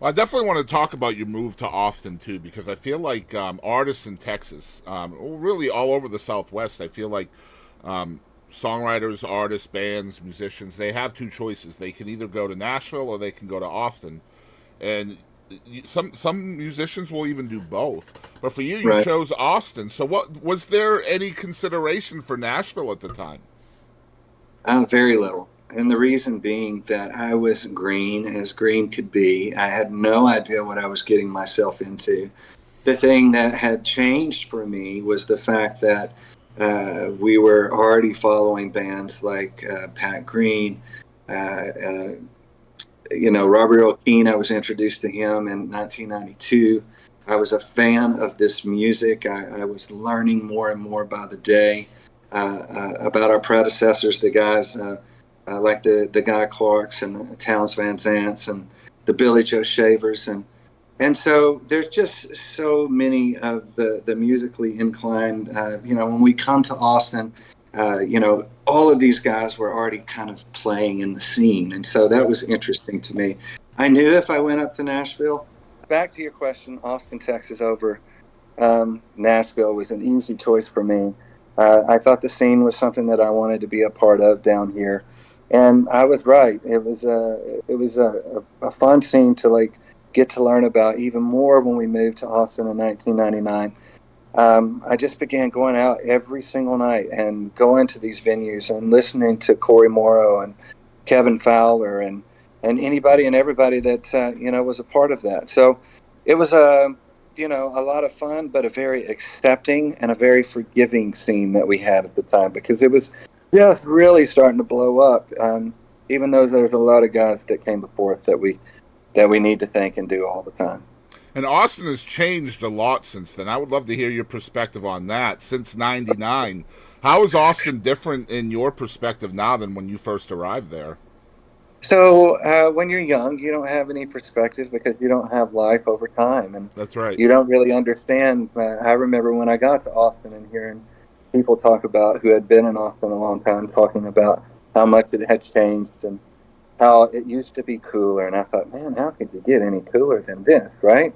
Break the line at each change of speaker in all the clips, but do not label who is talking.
Well, I definitely want to talk about your move to Austin too, because I feel like artists in Texas, really all over the Southwest, I feel like um, songwriters, artists, bands, musicians, they have two choices. They can either go to Nashville or they can go to Austin, and some musicians will even do both. But for you, you
Right.
chose Austin. So, what was there any consideration for Nashville at the time?
Very little. And the reason being that I was green as green could be. I had no idea what I was getting myself into. The thing that had changed for me was the fact that we were already following bands like Pat Green, uh, uh, Robert Earl Keen. I was introduced to him in 1992. I was a fan of this music. I was learning more and more by the day about our predecessors, the guys like the Guy Clarks and the Towns Van Zants and the Billy Joe Shavers and so there's just so many of the musically inclined. When we come to Austin, all of these guys were already kind of playing in the scene, and so that was interesting to me. I knew if I went up to Nashville. Back to your question, Austin, Texas over Nashville was an easy choice for me. I thought the scene was something that I wanted to be a part of down here, and I was right. It was a fun scene to like get to learn about even more when we moved to Austin in 1999. I just began going out every single night and going to these venues and listening to Corey Morrow and Kevin Fowler and anybody and everybody that was a part of that. So it was a lot of fun, but a very accepting and a very forgiving scene that we had at the time because it was just really starting to blow up. Even though there's a lot of guys that came before us that we need to thank and do all the time.
And Austin has changed a lot since then. I would love to hear your perspective on that. Since '99, how is Austin different in your perspective now than when you first arrived there?
So when you're young, you don't have any perspective because you don't have life over time, and
That's right.
you don't really understand. I remember when I got to Austin and hearing people talk about who had been in Austin a long time, talking about how much it had changed and how it used to be cooler. And I thought, man, how could you get any cooler than this, right?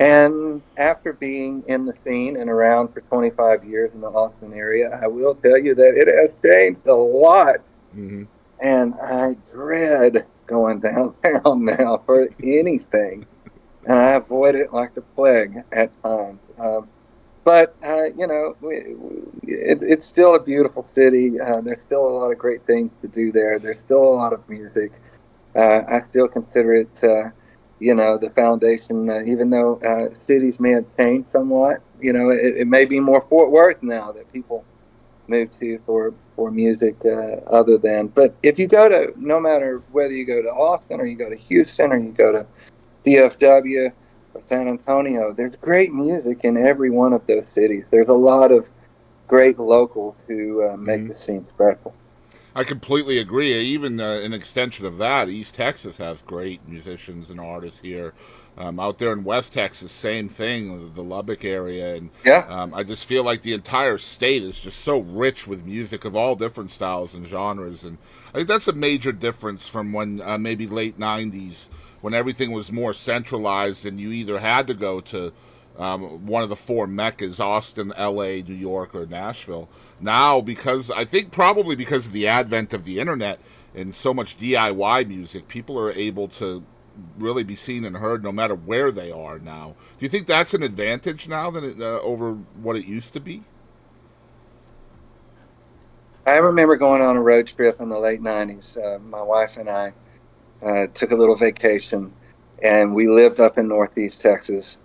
And after being in the scene and around for 25 years in the Austin area, I will tell you that it has changed a lot,
Hmm.
and I dread going downtown now for anything, and I avoid it like the plague at times. But it's still a beautiful city. There's still a lot of great things to do there. There's still a lot of music. I still consider it, the foundation. Even though cities may have changed somewhat, it may be more Fort Worth now that people move to for music other than. But if you go to, no matter whether you go to Austin or you go to Houston or you go to DFW or San Antonio, there's great music in every one of those cities. There's a lot of great locals who make
Hmm.
the scene special.
I completely agree. Even an extension of that, East Texas has great musicians and artists here. Out there in West Texas, same thing, the Lubbock area, and
Yeah.
I just feel like the entire state is just so rich with music of all different styles and genres, and I think that's a major difference from when maybe late '90s, when everything was more centralized, and you either had to go to one of the four meccas: Austin, L.A., New York, or Nashville. Now, because I think probably because of the advent of the internet and so much DIY music, people are able to really be seen and heard no matter where they are now. Do you think that's an advantage now than over what it used to be?
I remember going on a road trip in the late 90s. My wife and I took a little vacation, and we lived up in Northeast Texas.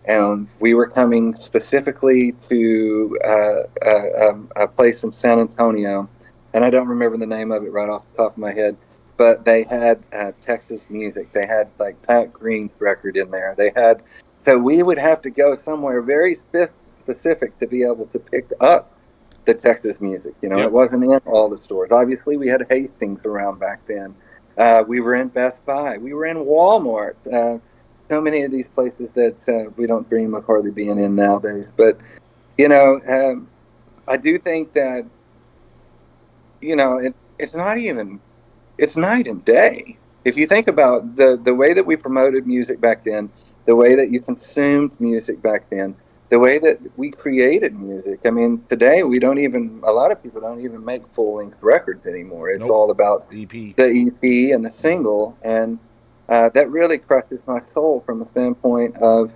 And we were coming specifically to a place in San Antonio, and I don't remember the name of it right off the top of my head, but they had Texas music. They had like Pat Green's record in there. So we would have to go somewhere very specific to be able to pick up the Texas music. It
Yep.
wasn't in all the stores. Obviously, we had Hastings around back then. We were in Best Buy. We were in Walmart. So many of these places that we don't dream of hardly being in nowadays. But you know, um, I do think that it's not even it's night and day. If you think about the way that we promoted music back then, the way that you consumed music back then, the way that we created music. I mean, today we don't even, a lot of people don't even make full length records anymore. It's
Nope.
all about
EP.
the EP and the single. And that really crushes my soul from the standpoint of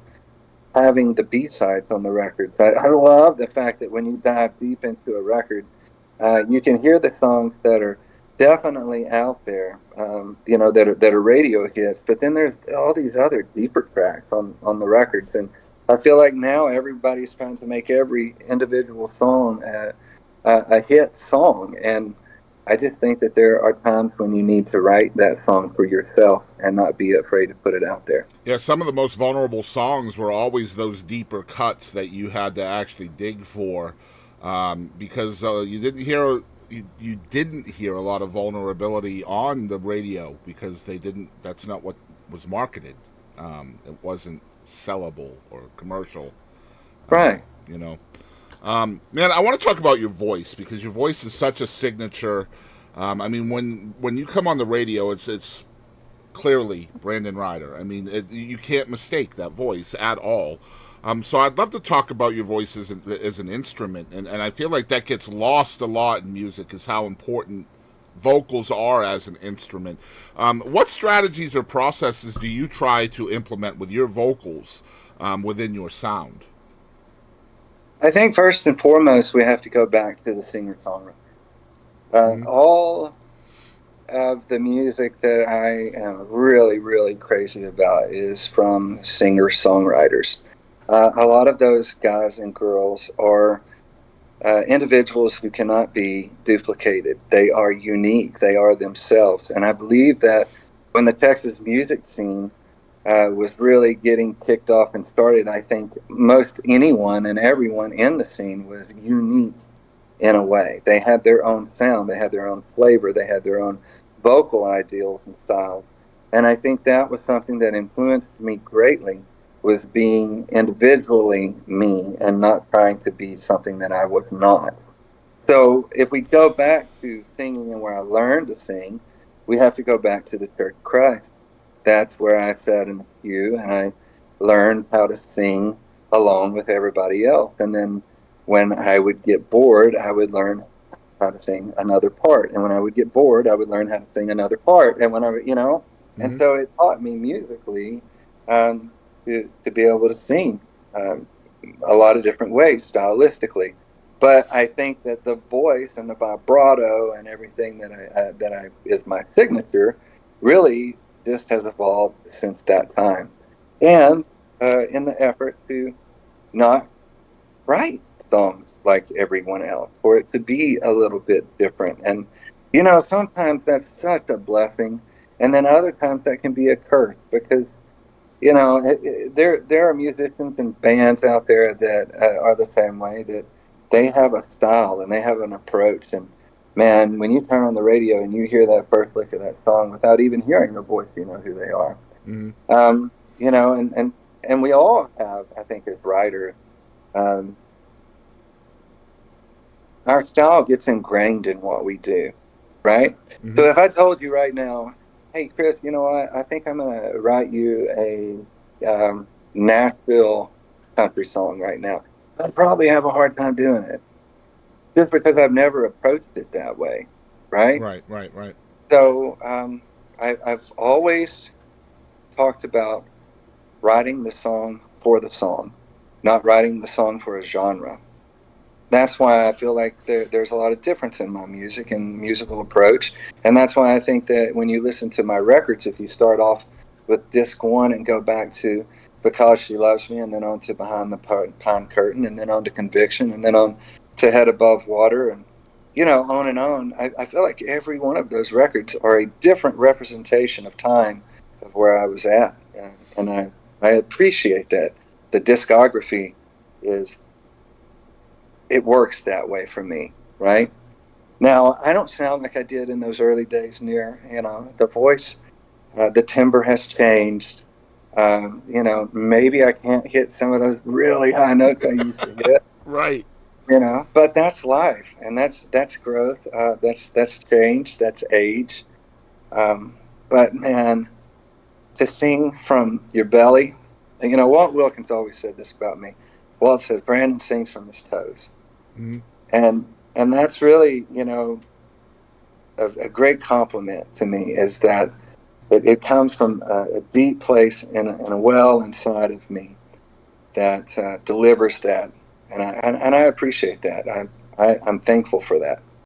having the B sides on the records. I love the fact that when you dive deep into a record, you can hear the songs that are definitely out there, that are radio hits. But then there's all these other deeper tracks on the records, and I feel like now everybody's trying to make every individual song a hit song, and I just think that there are times when you need to write that song for yourself and not be afraid to put it out there.
Yeah, some of the most vulnerable songs were always those deeper cuts that you had to actually dig for, because you didn't hear a lot of vulnerability on the radio because they didn't. That's not what was marketed. It wasn't sellable or commercial.
Right.
You know, man, I want to talk about your voice because your voice is such a signature. I mean, when you come on the radio, it's clearly Brandon Rhyder. I mean, you can't mistake that voice at all. So I'd love to talk about your voice as an instrument, and I feel like that gets lost a lot in music is how important vocals are as an instrument. What strategies or processes do you try to implement with your vocals within your sound?
I think first and foremost, we have to go back to the singer songwriter.
Mm-hmm.
All of the music that I am really, really crazy about is from singer songwriters. A lot of those guys and girls are individuals who cannot be duplicated. They are unique, they are themselves. And I believe that when the Texas music scene was really getting kicked off and started, I think most anyone and everyone in the scene was unique in a way. They had their own sound, they had their own flavor, they had their own vocal ideals and styles. And I think that was something that influenced me greatly was being individually me and not trying to be something that I was not. So if we go back to singing and where I learned to sing, we have to go back to the Church of Christ. That's where I sat in the pew and I learned how to sing along with everybody else. And then when I would get bored, I would learn how to sing another part. And when I would get bored, I would learn how to sing another part. And when I would, and
Mm-hmm.
so it taught me musically to be able to sing um, a lot of different ways, stylistically. But I think that the voice and the vibrato and everything that I is my signature really just has evolved since that time. And in the effort to not write songs like everyone else, for it to be a little bit different. And, sometimes that's such a blessing. And then other times that can be a curse because, there are musicians and bands out there that are the same way that they have a style and they have an approach. And man, when you turn on the radio and you hear that first lick of that song without even hearing the voice, you know who they are.
Mm-hmm.
And we all have, I think, as writers, um, our style gets ingrained in what we do, right?
Mm-hmm.
So if I told you right now, hey, Chris, you know what? I think I'm going to write you a Nashville country song right now. I'd probably have a hard time doing it just because I've never approached it that way, right?
Right, right, right.
So I've always talked about writing the song for the song, not writing the song for a genre. That's why I feel like there's a lot of difference in my music and musical approach. And that's why I think that when you listen to my records, if you start off with disc one and go back to Because She Loves Me, and then on to Behind the Pine Curtain, and then on to Conviction, and then on to Head Above Water, and on and on. I feel like every one of those records are a different representation of time of where I was at. And I appreciate that. The discography is it works that way for me, right? Now, I don't sound like I did in those early days near, the voice, the timbre has changed. Maybe I can't hit some of those really high notes I used to hit,
Right.
but that's life and that's growth. That's change, that's age. Um, But man, to sing from your belly, and, you know, Walt Wilkins always said this about me. Walt said, Brandon sings from his toes.
Mm-hmm.
And that's really, you know, a great compliment to me, is that it comes from a deep place in a well inside of me that delivers that. And I appreciate that. I'm thankful for that.